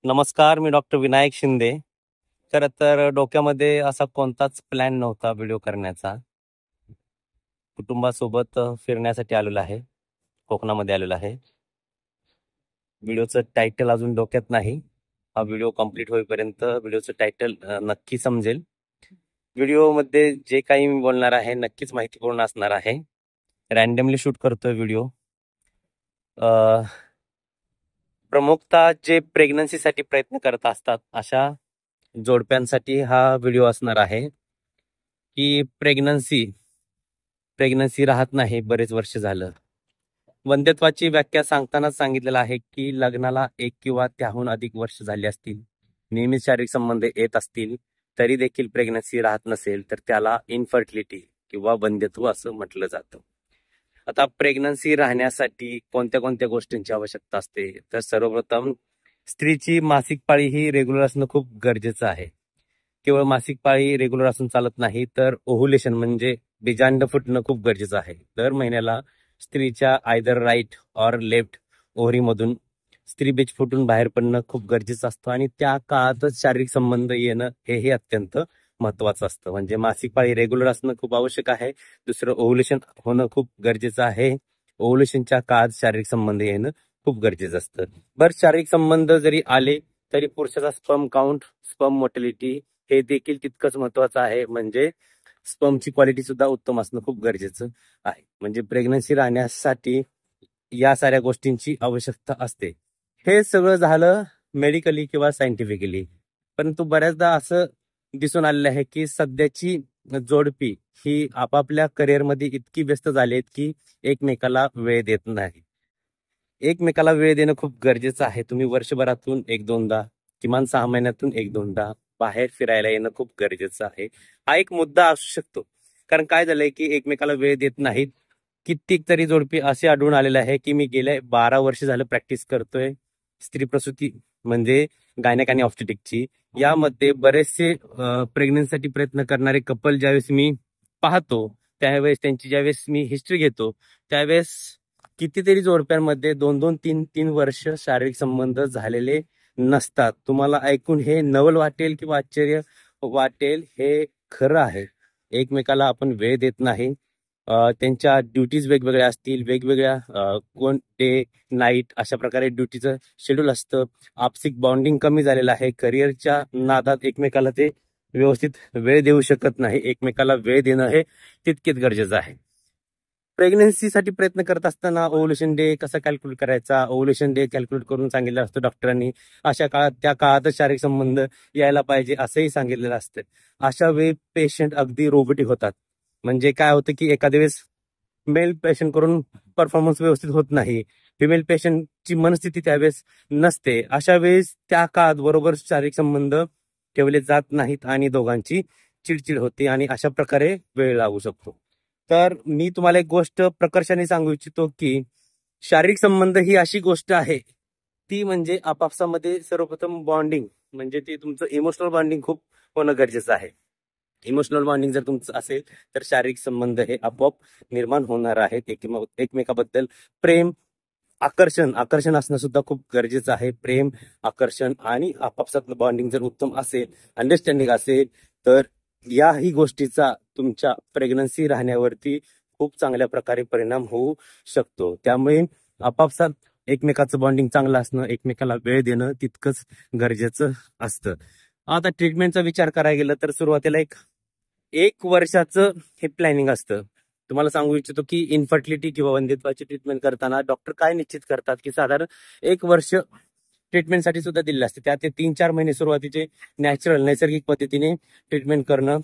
नमस्कार, मी डॉक्टर विनायक शिंदे. खरं तर डोक्यामध्ये असा कोणताच प्लॅन नव्हता व्हिडिओ करण्याचा. कुटुंबासोबत फिरण्यासाठी आलेलो आहे, कोकणामध्ये आलेलो आहे. व्हिडिओचं टायटल अजून डोक्यात नाही. हा व्हिडिओ कंप्लीट होईपर्यंत व्हिडिओचं टायटल नक्की समजेल. व्हिडिओमध्ये जे काही मी बोलणार आहे नक्कीच माहितीपूर्ण असणार आहे. रॅन्डमली शूट करतोय व्हिडिओ. प्रमुखतः जे प्रेग्नन्सीसाठी प्रयत्न करत असतात अशा जोडप्यांसाठी हा व्हिडिओ असणार आहे की प्रेग्नन्सी राहत नाही बरेच वर्ष झालं. वंध्यत्वाची व्याख्या सांगतानाच सांगितलेलं आहे की लग्नाला 1 किंवा त्याहून अधिक वर्ष झाली असतील, नियमित शारीरिक संबंध येत असतील, तरी देखील प्रेग्नन्सी राहत नसेल तर त्याला इनफर्टिलिटी किंवा वंध्यत्व असं म्हटलं जातं. आता प्रेग्नन्सी राहण्यासाठी कोणत्या कोणत्या गोष्टींची आवश्यकता असते, तर सर्वप्रथम स्त्रीची मासिक पाळी ही रेग्युलर असणं खूप गरजेचं आहे. केवळ मासिक पाळी रेग्युलर असून चालत नाही, तर ओव्हुलेशन म्हणजे बीजांड फुटणं खूप गरजेचं आहे. दर महिन्याला स्त्रीच्या आयदर राईट ऑर लेफ्ट ओव्हरीमधून स्त्री बीज फुटून बाहेर पडणं खूप गरजेचं असतं आणि त्या काळातच शारीरिक संबंध येणं हेही अत्यंत महत्वाचं असतं. म्हणजे मासिक पाळी रेग्युलर असणं खूप आवश्यक आहे. दुसरं ओव्हुलेशन होणं खूप गरजेचं आहे. ओव्हुलेशनच्या काळात शारीरिक संबंध येणं खूप गरजेचं असतं. बरं, शारीरिक संबंध जरी आले तरी पुरुषाचा स्पर्म काउंट, स्पर्म मोटिलिटी हे देखील तितकंच महत्वाचं आहे. म्हणजे स्पर्मची क्वालिटी सुद्धा उत्तम असणं खूप गरजेचं आहे. म्हणजे प्रेग्नन्सी राहण्यासाठी या साऱ्या गोष्टींची आवश्यकता असते. हे सगळं झालं मेडिकली किंवा सायंटिफिकली. परंतु बऱ्याचदा असं दिसून आलेलं आहे की सध्याची जोडपी ही आपापल्या करिअरमध्ये इतकी व्यस्त झाली आहेत की एकमेकाला वेळ देत नाही. एकमेकाला वेळ देणं खूप गरजेचं आहे. तुम्ही वर्षभरातून 1-2दा, किमान 6 महिन्यातून 1-2दा बाहेर फिरायला येणं खूप गरजेचं आहे. हा एक मुद्दा असू शकतो. कारण काय झालंय की एकमेकाला वेळ देत नाहीत. कित्येक तरी जोडपी असे आढळून आलेले आहे की मी गेल्या 12 वर्ष झालं प्रॅक्टिस करतोय स्त्री प्रसूती म्हणजे गायनेक आणि ऑब्स्टेट्रिकची. यामध्ये बरेचसे प्रेग्नन्सीसाठी प्रयत्न करणारे कपल ज्यावेळेस मी पाहतो, त्यावेळेस त्यांची ज्यावेळेस मी हिस्ट्री घेतो, त्यावेळेस कितीतरी जोडप्यांमध्ये 2-2, 3-3 वर्ष शारीरिक संबंध झालेले नसतात. तुम्हाला ऐकून हे नवल वाटेल किंवा आश्चर्य वाटेल, हे खरं आहे. एकमेकाला आपण वेळ देत नाही. त्यांच्या ड्युटीज वेगवेगळ्या असतील, वेगवेगळ्या कोण डे नाईट अशा प्रकारे ड्युटीचं शेड्यूल असतं. आपसिक बॉन्डिंग कमी झालेलं आहे. करिअरच्या नादात एकमेकाला ते व्यवस्थित वेळ देऊ शकत नाही. एकमेकाला वेळ देणं हे तितकेच गरजेचं आहे. प्रेग्नन्सीसाठी प्रयत्न करत असताना ओव्हुलेशन डे कसा कॅल्क्युलेट करायचा, ओव्हुलेशन डे कॅल्क्युलेट करून सांगितलं असतं डॉक्टरांनी. अशा काळात त्या काळातच शारीरिक संबंध यायला पाहिजे असंही सांगितलेलं असतं. अशा वेळी पेशंट अगदी रोबोटिक होतात. म्हणजे काय होतं की एखाद्या वेळेस मेल पेशंट करून परफॉर्मन्स व्यवस्थित होत नाही, फिमेल पेशंटची मनस्थिती त्यावेळेस नसते. अशा वेळेस त्या काळात बरोबर शारीरिक संबंध ठेवले जात नाहीत आणि दोघांची चिडचिड होते आणि अशा प्रकारे वेळ लागू शकतो. तर मी तुम्हाला एक गोष्ट प्रकर्षाने सांगू इच्छितो की शारीरिक संबंध ही अशी गोष्ट आहे, ती म्हणजे आपापसामध्ये सर्वप्रथम बॉन्डिंग, म्हणजे ते तुमचं इमोशनल बॉन्डिंग खूप होणं गरजेचं आहे. इमोशनल बॉन्डिंग जर तुमचं असेल तर शारीरिक संबंध हे आपोआप निर्माण होणार आहेत. एकमेकाबद्दल प्रेम, आकर्षण असणं सुद्धा खूप गरजेचं आहे. प्रेम, आकर्षण आणि आपापसातलं बॉन्डिंग जर उत्तम असेल, अंडरस्टँडिंग असेल, तर याही गोष्टीचा तुमच्या प्रेग्नन्सी राहण्यावरती खूप चांगल्या प्रकारे परिणाम होऊ शकतो. त्यामुळे आपापसात एकमेकाचं बॉन्डिंग चांगलं असणं, एकमेकाला वेळ देणं तितकंच गरजेचं असतं. आता ट्रीटमेंटचा विचार करायला गेलं तर सुरुवातीला एक वर्षाचं हे प्लॅनिंग असतं. तुम्हाला सांगू इच्छितो की इनफर्टिलिटी किंवा वंध्यत्वाची ट्रीटमेंट करताना डॉक्टर काय निश्चित करतात की साधारण 1 वर्ष ट्रीटमेंटसाठी सुद्धा दिलेलं असते. त्यात ते 3-4 महिने सुरुवातीचे नैसर्गिक पद्धतीने ट्रीटमेंट करणं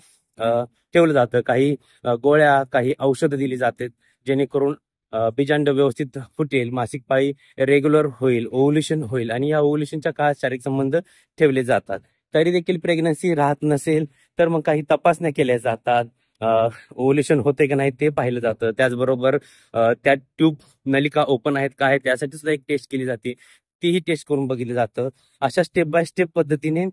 ठेवलं जातं. काही गोळ्या, काही औषधं दिली जातात जेणेकरून बीजांड व्यवस्थित फुटेल, मासिक पाळी रेग्युलर होईल, ओव्हुलेशन होईल आणि या ओव्हुलेशनच्या काळात शारीरिक संबंध ठेवले जातात. तरी देखील प्रेग्नन्सी राहत नसेल तर मग काही तपासण्या केल्या जातात. ओव्हुलेशन होते की नाही ते पाहिलं जातं. त्याचबरोबर त्या ट्यूब नलिका ओपन आहेत का आहेत त्यासाठी सुद्धा एक टेस्ट केली जाते. तीही टेस्ट करून बघितलं जातं. अशा स्टेप बाय स्टेप पद्धतीने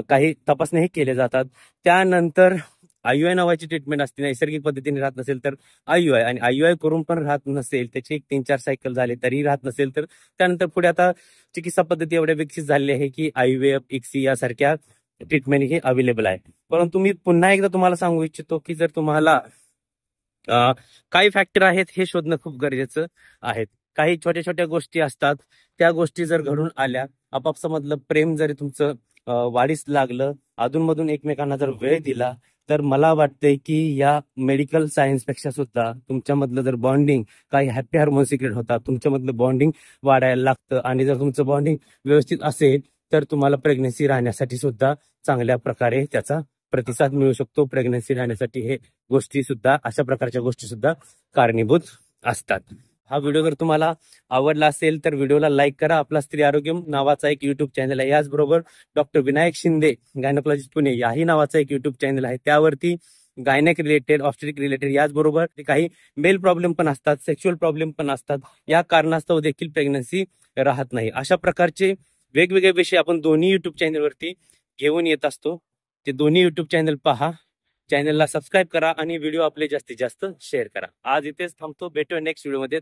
काही तपासण्याही केल्या जातात. त्यानंतर IUI नावाची ट्रीटमेंट असते, नैसर्गिक पद्धतीने राहत नसेल तर IUI, आणि IUI करून पण राहत नसेल, त्याची एक 3-4 सायकल झाले तरी राहत नसेल, तर त्यानंतर पुढे आता चिकित्सा पद्धती एवढ्या विकसित झाली आहे की IVF, ICSI यासारख्या ट्रीटमेंट ही अवेलेबल आहे. परंतु मी पुन्हा एकदा तुम्हाला सांगू इच्छितो की जर तुम्हाला काही फॅक्टर आहेत हे शोधणं खूप गरजेचं आहे. काही छोट्या छोट्या गोष्टी असतात, त्या गोष्टी जर घडून आल्या, आपापसामधलं प्रेम जरी तुमचं वाढीस लागलं, अधूनमधून एकमेकांना जर वेळ दिला, तर मला वाटतंय की या मेडिकल सायन्स पेक्षा सुद्धा तुमच्यामधलं जर बॉन्डिंग, काही हॅपी हार्मोन सिक्रेट होतात, तुमच्यामधलं बॉन्डिंग वाढायला लागतं. आणि जर तुमचं बॉन्डिंग व्यवस्थित असेल तर तुम्हाला प्रेग्नन्सी राहण्यासाठी सुद्धा चांगल्या प्रकारे त्याचा प्रतिसाद मिळू शकतो. प्रेग्नन्सी राहण्यासाठी हे गोष्टी सुद्धा, अशा प्रकारच्या गोष्टी सुद्धा कारणीभूत असतात. हा व्हिडिओ जर तुम्हाला आवडला असेल तर व्हिडिओला लाईक करा. आपला स्त्री आरोग्य नावाचा एक युट्यूब चॅनल आहे, याचबरोबर डॉक्टर विनायक शिंदे गायनोकॉलॉजिस्ट पुणे याही नावाचा एक युट्यूब चॅनल आहे. त्यावरती गायनेक रिलेटेड, ऑब्स्टेट्रिक रिलेटेड, याचबरोबर काही मेल प्रॉब्लेम पण असतात, सेक्शुअल प्रॉब्लेम पण असतात, या कारणास्तव देखील प्रेग्नन्सी राहत नाही, अशा प्रकारचे वेगवेगळे विषय आपण दोन्ही युट्यूब चॅनलवरती घेऊन येत असतो. ते दोन्ही युट्यूब चॅनल पहा, चॅनलला सबस्क्राईब करा आणि व्हिडिओ आपले जास्तीत जास्त शेअर करा. आज इथेच थांबतो, भेटूया नेक्स्ट व्हिडिओमध्ये.